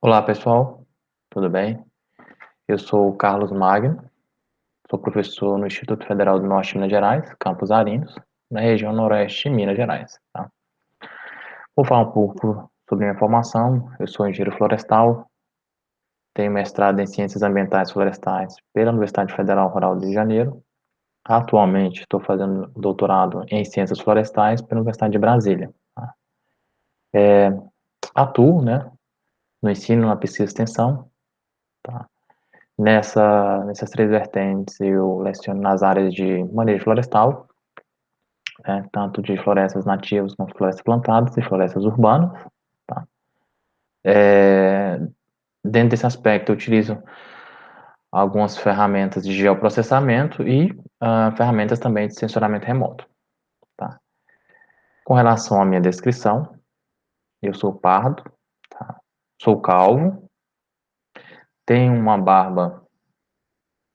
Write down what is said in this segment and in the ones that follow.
Olá, pessoal, tudo bem? Eu sou o Carlos Magno, sou professor no Instituto Federal do Norte de Minas Gerais, Campos Arinos, na região noroeste de Minas Gerais. Tá? Vou falar um pouco sobre minha formação. Eu sou engenheiro florestal, tenho mestrado em Ciências Ambientais Florestais pela Universidade Federal Rural do Rio de Janeiro. Atualmente, estou fazendo doutorado em Ciências Florestais pela Universidade de Brasília. Tá? Atuo, né, no ensino, na pesquisa e extensão. Tá? Nessas três vertentes, eu leciono nas áreas de manejo florestal, né, tanto de florestas nativas como florestas plantadas e florestas urbanas. Tá? Dentro desse aspecto, eu utilizo algumas ferramentas de geoprocessamento e ferramentas também de sensoramento remoto. Tá? Com relação à minha descrição, eu sou pardo, tá? Sou calvo, tenho uma barba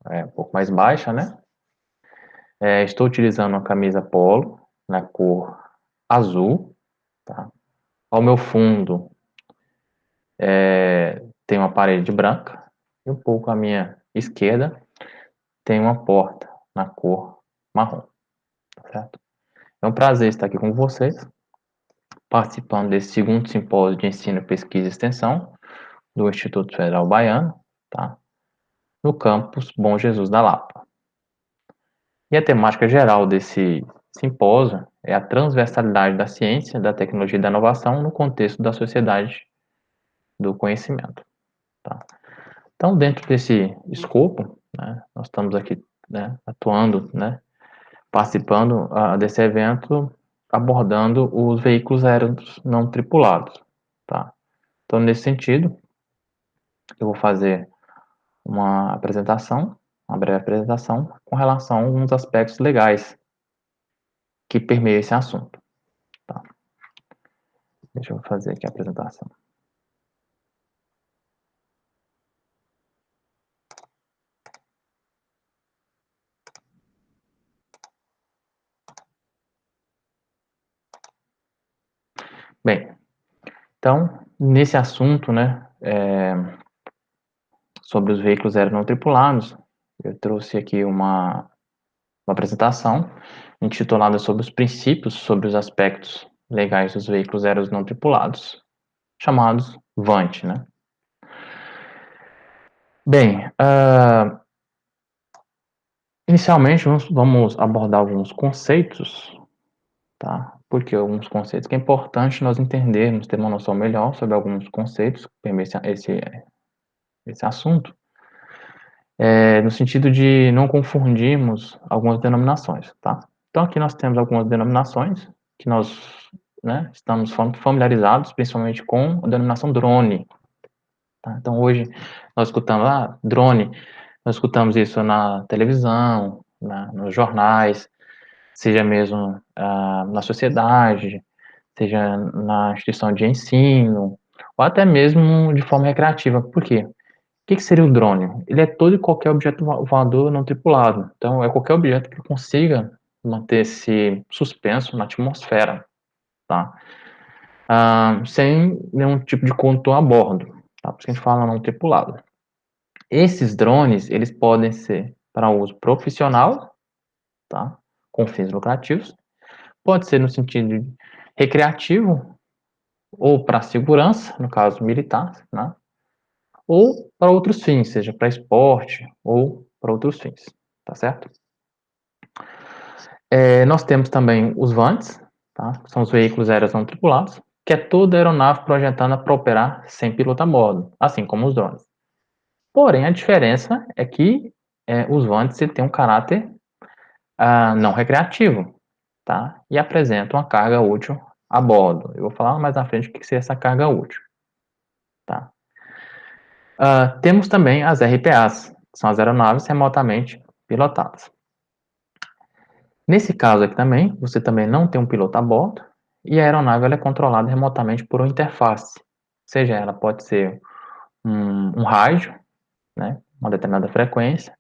um pouco mais baixa, né? Estou utilizando uma camisa polo na cor azul. Tá? Ao meu fundo tem uma parede branca e um pouco à minha esquerda tem uma porta na cor marrom, tá certo? É um prazer estar aqui com vocês, participando desse segundo simpósio de ensino, pesquisa e extensão do Instituto Federal Baiano, tá? No campus Bom Jesus da Lapa. E a temática geral desse simpósio é a transversalidade da ciência, da tecnologia e da inovação no contexto da sociedade do conhecimento. Tá? Então, dentro desse escopo, né, nós estamos aqui, né, atuando, né, participando desse evento, abordando os veículos aéreos não tripulados. Tá? Então, nesse sentido, eu vou fazer uma apresentação, uma breve apresentação, com relação a alguns aspectos legais que permeiam esse assunto. Tá? Deixa eu fazer aqui a apresentação. Bem, então, nesse assunto, né, sobre os veículos aéreos não tripulados, eu trouxe aqui uma apresentação intitulada sobre os princípios sobre os aspectos legais dos veículos aéreos não tripulados, chamados VANT, né? Bem, inicialmente vamos abordar alguns conceitos, tá? Porque alguns conceitos que é importante nós entendermos, ter uma noção melhor sobre alguns conceitos que permeiam esse assunto, no sentido de não confundirmos algumas denominações, tá? Então, aqui nós temos algumas denominações que nós, né, estamos familiarizados, principalmente com a denominação drone. Tá? Então, hoje, nós escutamos, drone, nós escutamos isso na televisão, nos jornais, seja mesmo na sociedade, seja na instituição de ensino, ou até mesmo de forma recreativa. Por quê? O que seria o drone? Ele é todo e qualquer objeto voador não tripulado. Então, é qualquer objeto que consiga manter-se suspenso na atmosfera, tá? Sem nenhum tipo de condutor a bordo, tá? Por isso que a gente fala não tripulado. Esses drones, eles podem ser para uso profissional, tá? Com fins lucrativos. Pode ser no sentido recreativo ou para segurança, no caso militar, né? Ou para outros fins, seja para esporte ou para outros fins, tá certo? Nós temos também os VANTs, tá? Que são os veículos aéreos não tripulados, que é toda aeronave projetada para operar sem piloto a bordo, assim como os drones. Porém, a diferença é que os VANTs têm um caráter não recreativo, tá? E apresentam uma carga útil a bordo. Eu vou falar mais na frente o que é essa carga útil, tá? Temos também as RPAs, que são as aeronaves remotamente pilotadas. Nesse caso aqui também, você também não tem um piloto a bordo e a aeronave ela é controlada remotamente por uma interface. Ou seja, ela pode ser um rádio, né, uma determinada frequência,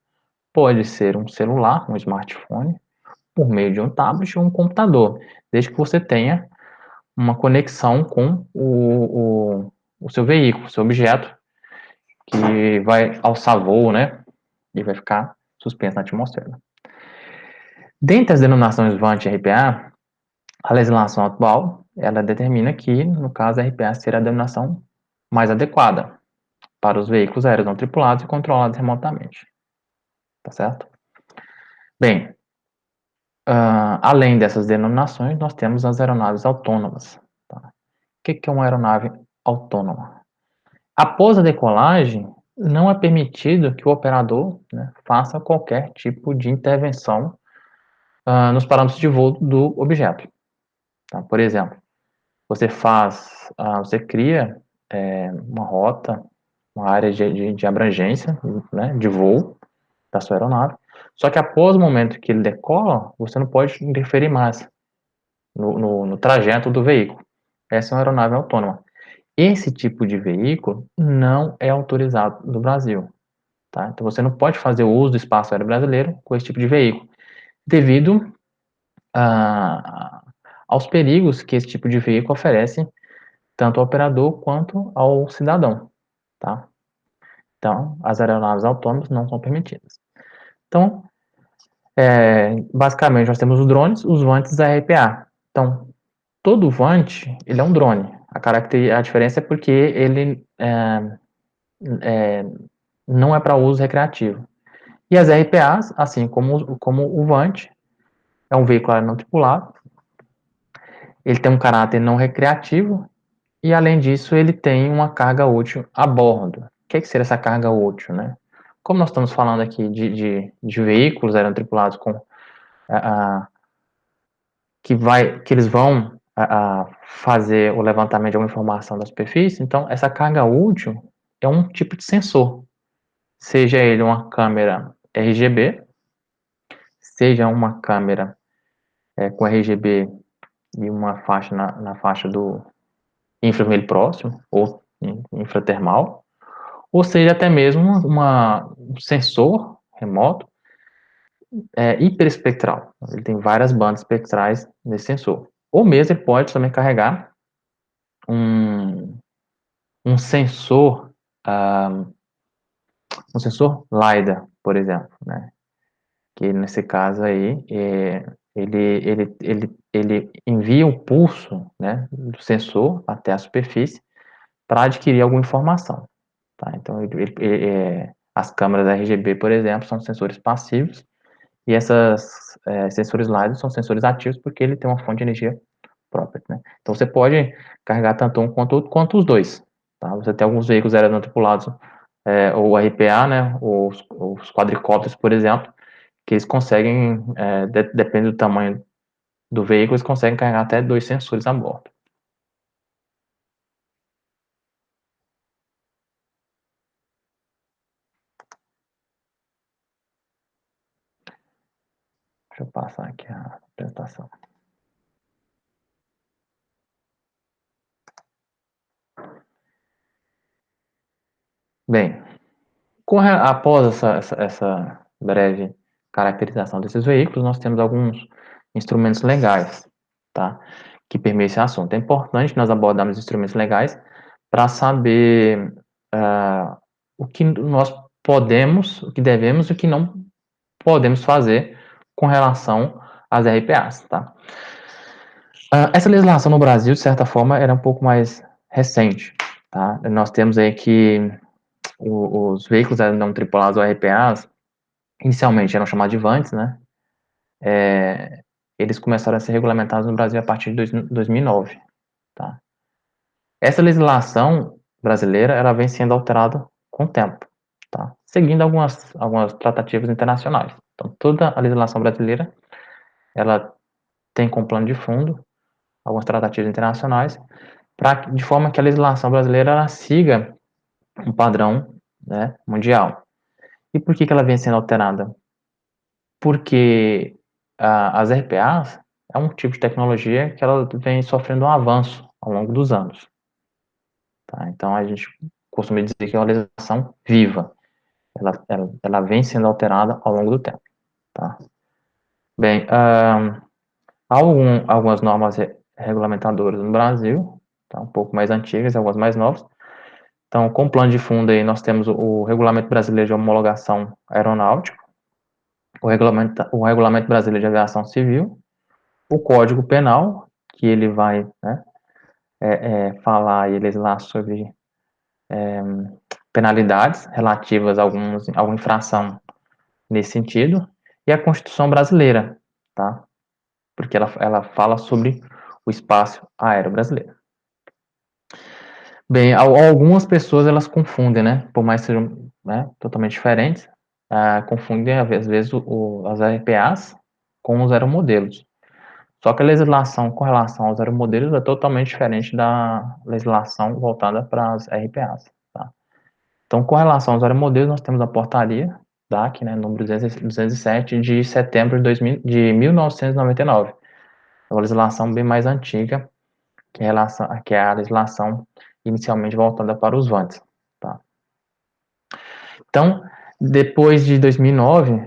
pode ser um celular, um smartphone, por meio de um tablet ou um computador, desde que você tenha uma conexão com o seu veículo, o seu objeto, que vai alçar voo, né? E vai ficar suspenso na atmosfera. Dentre as denominações VANT e RPA, a legislação atual, ela determina que, no caso, a RPA será a denominação mais adequada para os veículos aéreos não tripulados e controlados remotamente. Tá certo? Bem, além dessas denominações, nós temos as aeronaves autônomas. Tá? O que é uma aeronave autônoma? Após a decolagem, não é permitido que o operador, né, faça qualquer tipo de intervenção nos parâmetros de voo do objeto. Tá? Por exemplo, você cria uma rota, uma área de abrangência, né, de voo da sua aeronave, só que após o momento que ele decola, você não pode interferir mais no trajeto do veículo. Essa é uma aeronave autônoma. Esse tipo de veículo não é autorizado no Brasil. Tá? Então, você não pode fazer o uso do espaço aéreo brasileiro com esse tipo de veículo, devido aos perigos que esse tipo de veículo oferece tanto ao operador quanto ao cidadão. Tá? Então, as aeronaves autônomas não são permitidas. Então, basicamente, nós temos os drones, os VANTs e a RPA. Então, todo VANT, ele é um drone. A diferença é porque ele não é para uso recreativo. E as RPAs, assim como o VANT, é um veículo não tripulado, ele tem um caráter não recreativo e, além disso, ele tem uma carga útil a bordo. O que seria essa carga útil, né? Como nós estamos falando aqui de veículos aéreos tripulados que eles vão fazer o levantamento de alguma informação da superfície, então essa carga útil é um tipo de sensor, seja ele uma câmera RGB, seja uma câmera com RGB e uma faixa na faixa do infravermelho próximo, ou infratermal, ou seja até mesmo um sensor remoto hiperespectral. Ele tem várias bandas espectrais nesse sensor. Ou mesmo ele pode também carregar um, um sensor, uh, um sensor LiDAR, por exemplo, né? Que nesse caso aí, ele envia o pulso, né, do sensor até a superfície para adquirir alguma informação. Tá? Então, as câmeras RGB, por exemplo, são sensores passivos e essas sensores LiDAR são sensores ativos porque ele tem uma fonte de energia própria. Né? Então, você pode carregar tanto um quanto os dois. Tá? Você tem alguns veículos aéreos não tripulados, ou RPA, né, os quadricópteros, por exemplo, que eles conseguem, depende do tamanho do veículo, eles conseguem carregar até 2 sensores a bordo. Deixa eu passar aqui a apresentação. Bem, após essa breve caracterização desses veículos, nós temos alguns instrumentos legais, tá? Que permeiam esse assunto. É importante nós abordarmos instrumentos legais para saber o que nós podemos, o que devemos e o que não podemos fazer com relação às RPAs, tá? Essa legislação no Brasil, de certa forma, era um pouco mais recente, tá? Nós temos aí que os veículos não tripulados, ou RPAs, inicialmente eram chamados de VANTs, né? Eles começaram a ser regulamentados no Brasil a partir de 2009, tá? Essa legislação brasileira, ela vem sendo alterada com o tempo, tá? Seguindo algumas tratativas internacionais. Então, toda a legislação brasileira, ela tem como plano de fundo algumas tratativas internacionais, de forma que a legislação brasileira ela siga um padrão, né, mundial. E por que ela vem sendo alterada? Porque as RPAs é um tipo de tecnologia que ela vem sofrendo um avanço ao longo dos anos. Tá? Então, a gente costuma dizer que é uma legislação viva. Ela vem sendo alterada ao longo do tempo. Tá? Bem, há algumas normas regulamentadoras no Brasil, tá? Um pouco mais antigas e algumas mais novas, Então, com o plano de fundo aí, nós temos o Regulamento Brasileiro de Homologação Aeronáutica, o Regulamento Brasileiro de Aviação Civil, o Código Penal, que ele vai, né, falar e legislar sobre penalidades relativas a alguma infração nesse sentido, e a Constituição Brasileira, tá? Porque ela fala sobre o espaço aéreo brasileiro. Bem, algumas pessoas elas confundem, né? Por mais que sejam, né, totalmente diferentes, confundem às vezes as RPAs com os aeromodelos. Só que a legislação com relação aos aeromodelos é totalmente diferente da legislação voltada para as RPAs, tá? Então, com relação aos aeromodelos, nós temos a portaria DAC, né, número 207, de setembro de 1999. É uma legislação bem mais antiga que é a legislação inicialmente voltada para os voantes, tá? Então, depois de 2009,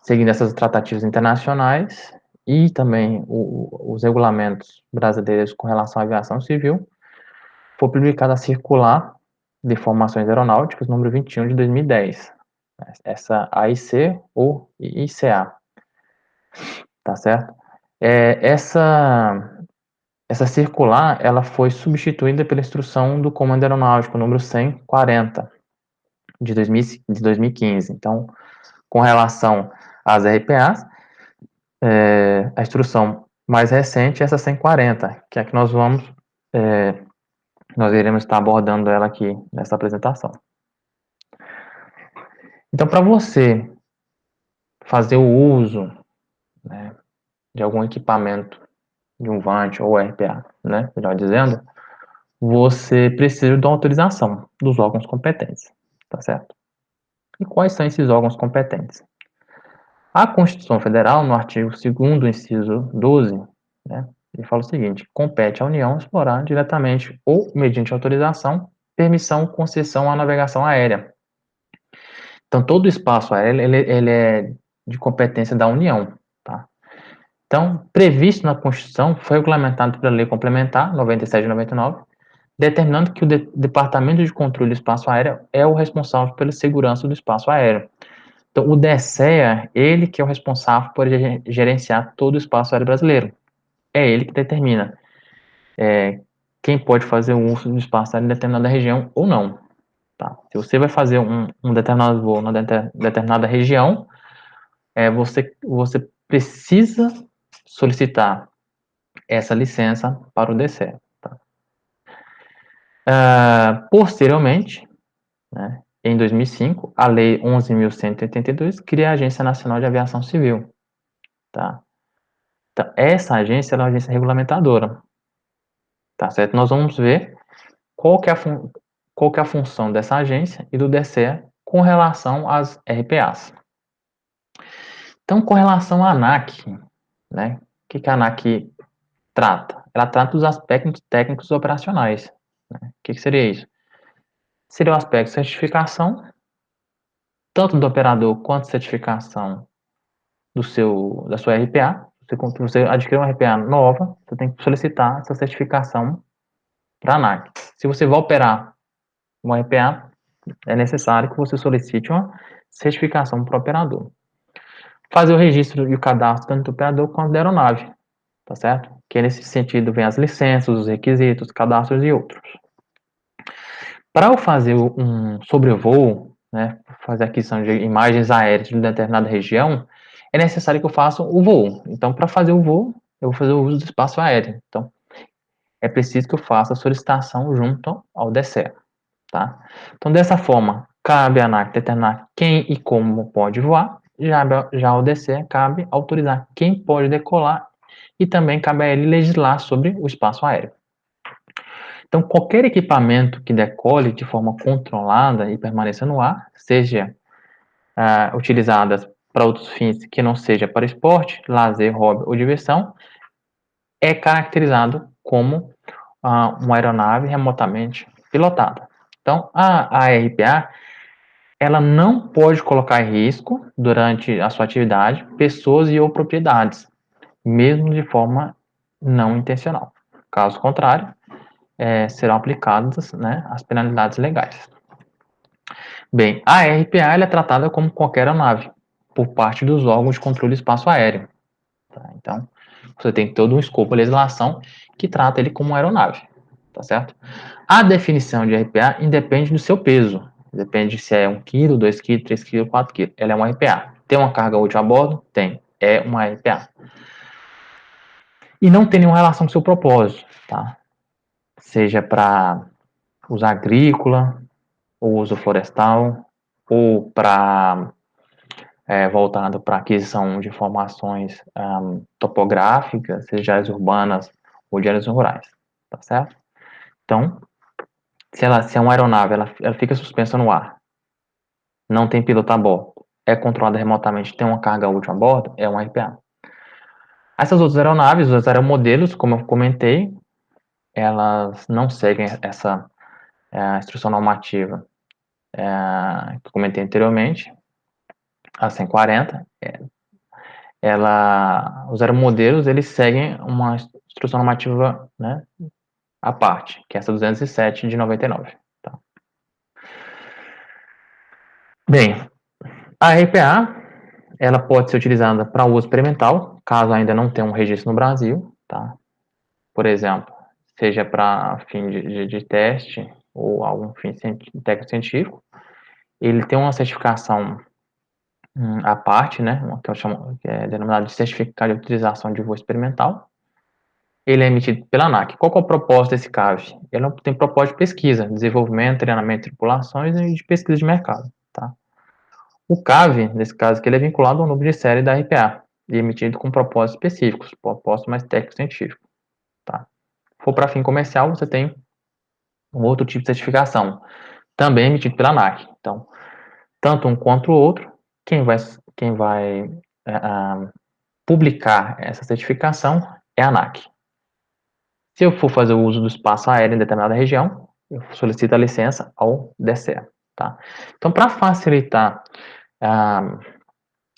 seguindo essas tratativas internacionais e também os regulamentos brasileiros com relação à aviação civil, foi publicada a Circular de Formações Aeronáuticas, número 21 de 2010, essa AIC ou ICA, tá certo? Essa circular, ela foi substituída pela instrução do Comando Aeronáutico número 140 de 2015. Então, com relação às RPAs, a instrução mais recente é essa 140, que é a que nós iremos estar abordando ela aqui nessa apresentação. Então, para você fazer o uso, né, de algum equipamento, de um VANT ou RPA, né, melhor dizendo, você precisa de uma autorização dos órgãos competentes, tá certo? E quais são esses órgãos competentes? A Constituição Federal, no artigo 2º, inciso 12, né, ele fala o seguinte: compete à União explorar diretamente ou mediante autorização, permissão, concessão à navegação aérea. Então, todo o espaço aéreo ele é de competência da União, tá? Então, previsto na Constituição, foi regulamentado pela Lei Complementar 97 de 99, determinando que o Departamento de Controle do Espaço Aéreo é o responsável pela segurança do espaço aéreo. Então, o DECEA, ele que é o responsável por gerenciar todo o espaço aéreo brasileiro. É ele que determina quem pode fazer o uso do espaço aéreo em determinada região ou não. Tá? Se você vai fazer um determinado voo na determinada região, você precisa solicitar essa licença para o DECEA. Tá? Posteriormente, né, em 2005, a Lei 11.182 cria a Agência Nacional de Aviação Civil. Tá? Então, essa agência é uma agência regulamentadora. Tá certo? Nós vamos ver qual que é a função dessa agência e do DECEA com relação às RPAs. Então, com relação à ANAC, né, o que a ANAC trata? Ela trata dos aspectos técnicos operacionais. Né? O que seria isso? Seria o aspecto de certificação, tanto do operador quanto certificação da sua RPA. Você adquirir uma RPA nova, você tem que solicitar essa certificação para a ANAC. Se você vai operar uma RPA, é necessário que você solicite uma certificação para o operador. Fazer o registro e o cadastro tanto do operador quanto da aeronave, tá certo? Que nesse sentido vem as licenças, os requisitos, cadastros e outros. Para eu fazer um sobrevoo, né, fazer aquisição de imagens aéreas de uma determinada região, é necessário que eu faça o voo. Então, para fazer o voo, eu vou fazer o uso do espaço aéreo. Então, é preciso que eu faça a solicitação junto ao DECEA, tá? Então, dessa forma, cabe à ANAC determinar quem e como pode voar, já ao DECEA cabe autorizar quem pode decolar e também cabe a ele legislar sobre o espaço aéreo. Então, qualquer equipamento que decole de forma controlada e permaneça no ar, seja utilizadas para outros fins que não seja para esporte, lazer, hobby ou diversão, é caracterizado como uma aeronave remotamente pilotada. Então, a RPA, ela não pode colocar em risco, durante a sua atividade, pessoas e ou propriedades, mesmo de forma não intencional. Caso contrário, serão aplicadas, né, as penalidades legais. Bem, a RPA ela é tratada como qualquer aeronave, por parte dos órgãos de controle do espaço aéreo. Tá? Então, você tem todo um escopo de legislação que trata ele como uma aeronave, tá certo? A definição de RPA independe do seu peso. Depende se é 1 kg, 2 kg, 3 kg, 4 kg. Ela é uma RPA. Tem uma carga útil a bordo? Tem. É uma RPA. E não tem nenhuma relação com o seu propósito, tá? Seja para uso agrícola, ou uso florestal, ou para voltado para aquisição de informações topográficas, seja áreas urbanas ou de áreas rurais, tá certo? Então, se é uma aeronave, ela fica suspensa no ar, não tem piloto a bordo, é controlada remotamente, tem uma carga útil a bordo, é um RPA. Essas outras aeronaves, os aeromodelos, como eu comentei, elas não seguem essa instrução normativa que eu comentei anteriormente, a 140. Os aeromodelos, eles seguem uma instrução normativa, né, à parte, que é essa 207 de 99. Tá? Bem, a RPA, ela pode ser utilizada para uso experimental, caso ainda não tenha um registro no Brasil, tá? Por exemplo, seja para fim de teste ou algum fim técnico-científico. Ele tem uma certificação à parte, né, que é denominado de Certificado de Utilização de Voo Experimental. Ele é emitido pela ANAC. Qual que é o propósito desse CAV? Ele tem propósito de pesquisa, desenvolvimento, treinamento de tripulações e de pesquisa de mercado, tá? O CAV, nesse caso aqui, ele é vinculado ao número de série da RPA e emitido com propósitos específicos, propósito mais técnico-científico, tá? Se for para fim comercial, você tem um outro tipo de certificação, também emitido pela ANAC. Então, tanto um quanto o outro, quem vai publicar essa certificação é a ANAC. Se eu for fazer o uso do espaço aéreo em determinada região, eu solicito a licença ao DSEA, tá? Então, para facilitar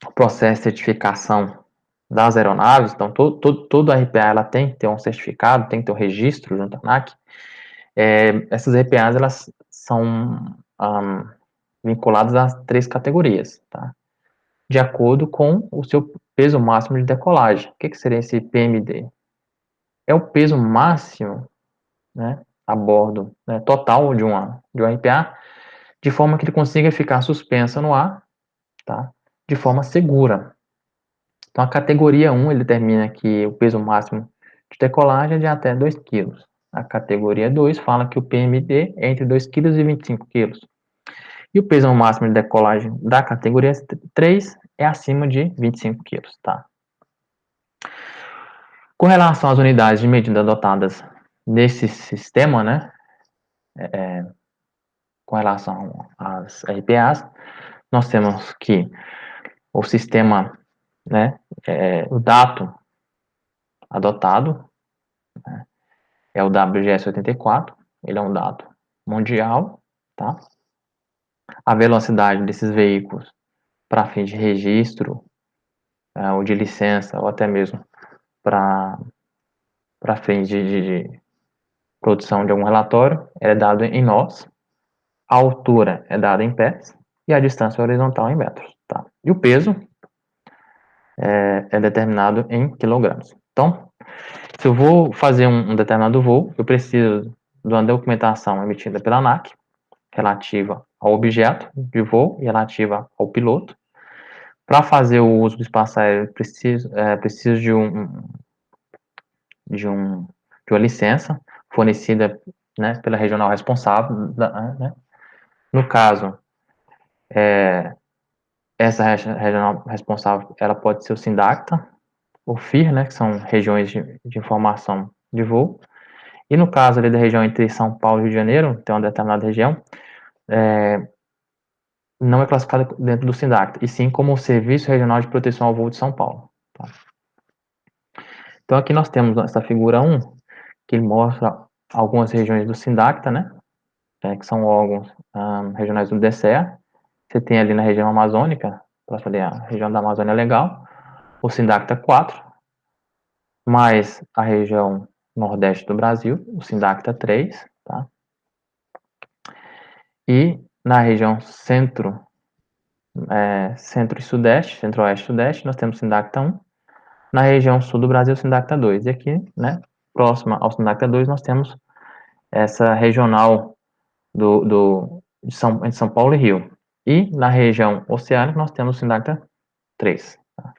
o processo de certificação das aeronaves, então toda a RPA ela tem que ter um certificado, tem que ter um registro junto à ANAC. Essas RPAs elas são vinculadas a 3 categorias, tá? De acordo com o seu peso máximo de decolagem. O que seria esse PMD? É o peso máximo, né, a bordo, né, total de uma RPA, de forma que ele consiga ficar suspensa no ar, tá, de forma segura. Então, a categoria 1, ele determina que o peso máximo de decolagem é de até 2 kg. A categoria 2 fala que o PMD é entre 2 kg e 25 kg. E o peso máximo de decolagem da categoria 3 é acima de 25 kg, tá? Com relação às unidades de medida adotadas nesse sistema, né, com relação às RPAs, nós temos que o sistema, né, o dato adotado, né, é o WGS-84, ele é um dato mundial, tá? A velocidade desses veículos para fim de registro, ou de licença, ou até mesmo para fim de produção de algum relatório, é dado em nós, a altura é dada em pés e a distância horizontal em metros, tá? E o peso é determinado em quilogramas. Então, se eu vou fazer um determinado voo, eu preciso de uma documentação emitida pela ANAC, relativa ao objeto de voo e relativa ao piloto. Para fazer o uso do espaço aéreo, preciso de uma licença fornecida, né, pela regional responsável, né? No caso, essa regional responsável, ela pode ser o SINDACTA, o FIR, né, que são regiões de informação de voo. E no caso ali da região entre São Paulo e Rio de Janeiro, tem uma determinada região, não é classificada dentro do SINDACTA, e sim como o Serviço Regional de Proteção ao Voo de São Paulo. Tá? Então aqui nós temos essa figura 1, que mostra algumas regiões do SINDACTA, né, que são órgãos regionais do DSEA. Você tem ali na região amazônica, ali a região da Amazônia Legal, o SINDACTA 4, mais a região nordeste do Brasil, o Sindacta 3, tá? E na região centro e sudeste, centro-oeste e sudeste, nós temos Sindacta 1. Na região sul do Brasil, Sindacta 2. E aqui, né, próxima ao Sindacta 2, nós temos essa regional de São Paulo e Rio. E na região oceânica, nós temos o Sindacta 3. Tá?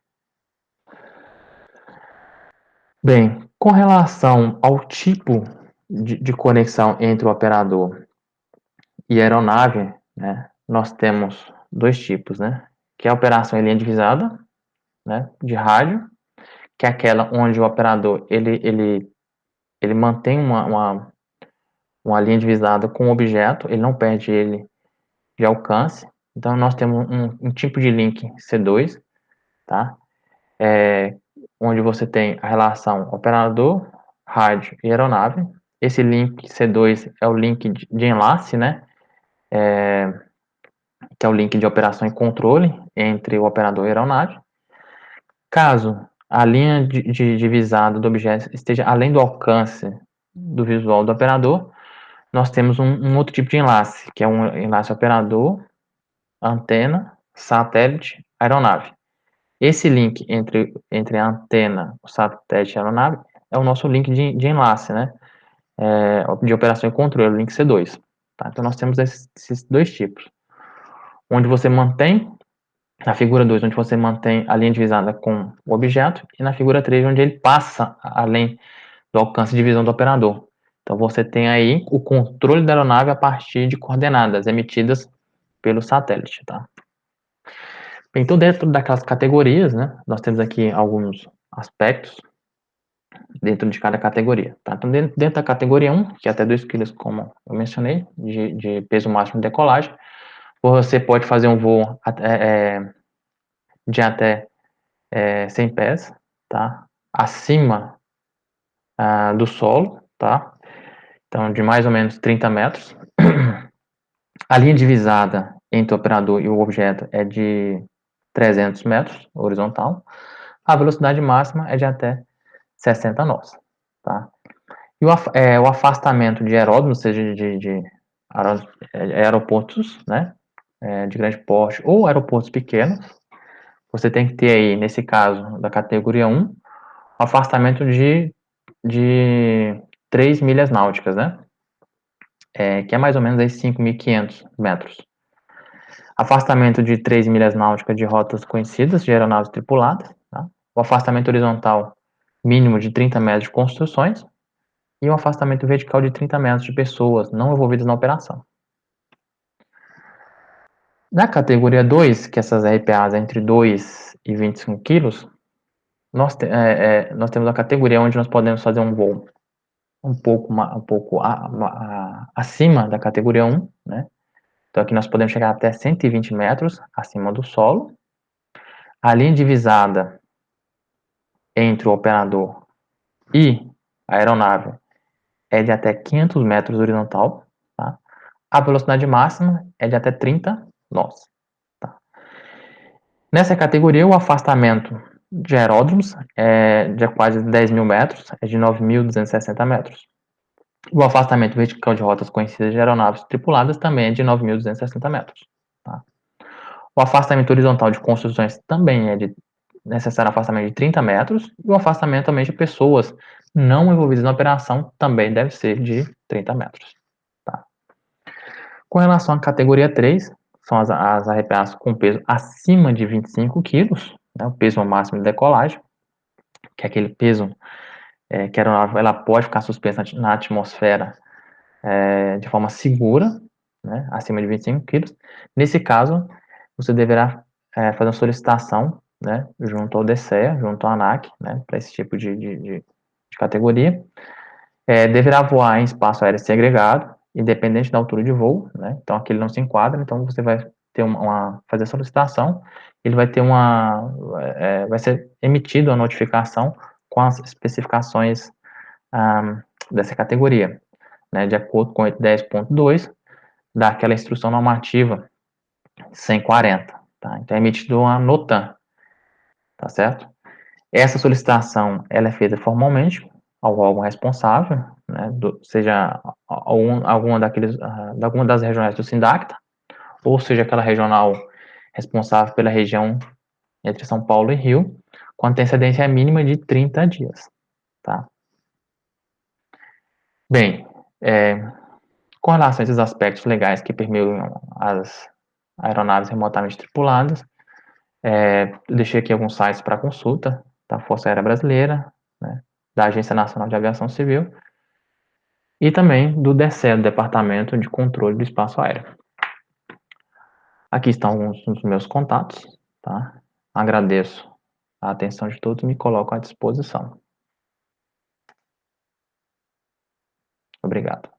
Bem, com relação ao tipo de conexão entre o operador e a aeronave, né, nós temos dois tipos, né? Que é a operação em linha divisada, né, de rádio, que é aquela onde o operador ele mantém uma linha divisada com o objeto, ele não perde ele de alcance. Então, nós temos um tipo de link C2, tá? Onde você tem a relação operador, rádio e aeronave. Esse link C2 é o link de enlace, né? Que é o link de operação e controle entre o operador e a aeronave. Caso a linha de divisado do objeto esteja além do alcance do visual do operador, nós temos um outro tipo de enlace, que é um enlace operador, antena, satélite, aeronave. Esse link entre a antena, o satélite e a aeronave é o nosso link de enlace, né? De operação e controle, o link C2. Tá? Então, nós temos esses dois tipos. Onde você mantém, na figura 2, onde você mantém a linha divisada com o objeto, e na figura 3, onde ele passa além do alcance de visão do operador. Então, você tem aí o controle da aeronave a partir de coordenadas emitidas pelo satélite, tá? Então, dentro daquelas categorias, né, nós temos aqui alguns aspectos dentro de cada categoria, tá? Então, dentro da categoria 1, que é até 2 kg, como eu mencionei, de peso máximo de decolagem, você pode fazer um voo de até 100 pés, tá? Acima do solo, tá? Então, de mais ou menos 30 metros. A linha divisada entre o operador e o objeto é de 300 metros, horizontal. A velocidade máxima é de até 60 nós, tá? E o afastamento de aeródromos, seja de aeroportos, né, de grande porte ou aeroportos pequenos, você tem que ter aí, nesse caso, da categoria 1, um afastamento de 3 milhas náuticas, né, que é mais ou menos aí 5.500 metros. Afastamento de 3 milhas náuticas de rotas conhecidas de aeronaves tripuladas, tá? O afastamento horizontal mínimo de 30 metros de construções e um afastamento vertical de 30 metros de pessoas não envolvidas na operação. Na categoria 2, que essas RPAs entre 2 e 25 quilos, nós temos a categoria onde nós podemos fazer um voo um pouco acima da categoria 1, né? Então aqui nós podemos chegar até 120 metros acima do solo. A linha divisada entre o operador e a aeronave é de até 500 metros horizontal, tá? A velocidade máxima é de até 30 nós. Tá? Nessa categoria, o afastamento de aeródromos é de quase 10 mil metros, é de 9.260 metros. O afastamento vertical de rotas conhecidas de aeronaves tripuladas também é de 9.260 metros. Tá? O afastamento horizontal de construções também é de necessário afastamento de 30 metros, e o afastamento também de pessoas não envolvidas na operação também deve ser de 30 metros. Tá? Com relação à categoria 3, são as RPAs com peso acima de 25 quilos, né, o peso máximo de decolagem, que é aquele peso que a aeronave ela pode ficar suspensa na atmosfera de forma segura, né, acima de 25 quilos. Nesse caso, você deverá fazer uma solicitação, né, junto ao DCEA, junto ao ANAC, né, para esse tipo de categoria. Deverá voar em espaço aéreo segregado, independente da altura de voo, né, então aqui ele não se enquadra, então você vai ter fazer a solicitação, ele vai ter vai ser emitida a notificação com as especificações dessa categoria, né, de acordo com o 10.2 daquela instrução normativa 140, tá? Então é emitido uma NOTAM, tá certo? Essa solicitação, ela é feita formalmente ao órgão responsável, né, seja alguma alguma das regionais do SINDACTA, ou seja, aquela regional responsável pela região entre São Paulo e Rio, com antecedência mínima de 30 dias, tá? Bem, com relação a esses aspectos legais que permeiam as aeronaves remotamente tripuladas, deixei aqui alguns sites para consulta da Força Aérea Brasileira, né, da Agência Nacional de Aviação Civil e também do DECE, Departamento de Controle do Espaço Aéreo. Aqui estão alguns dos meus contatos, tá? Agradeço a atenção de todos e me coloco à disposição. Obrigado.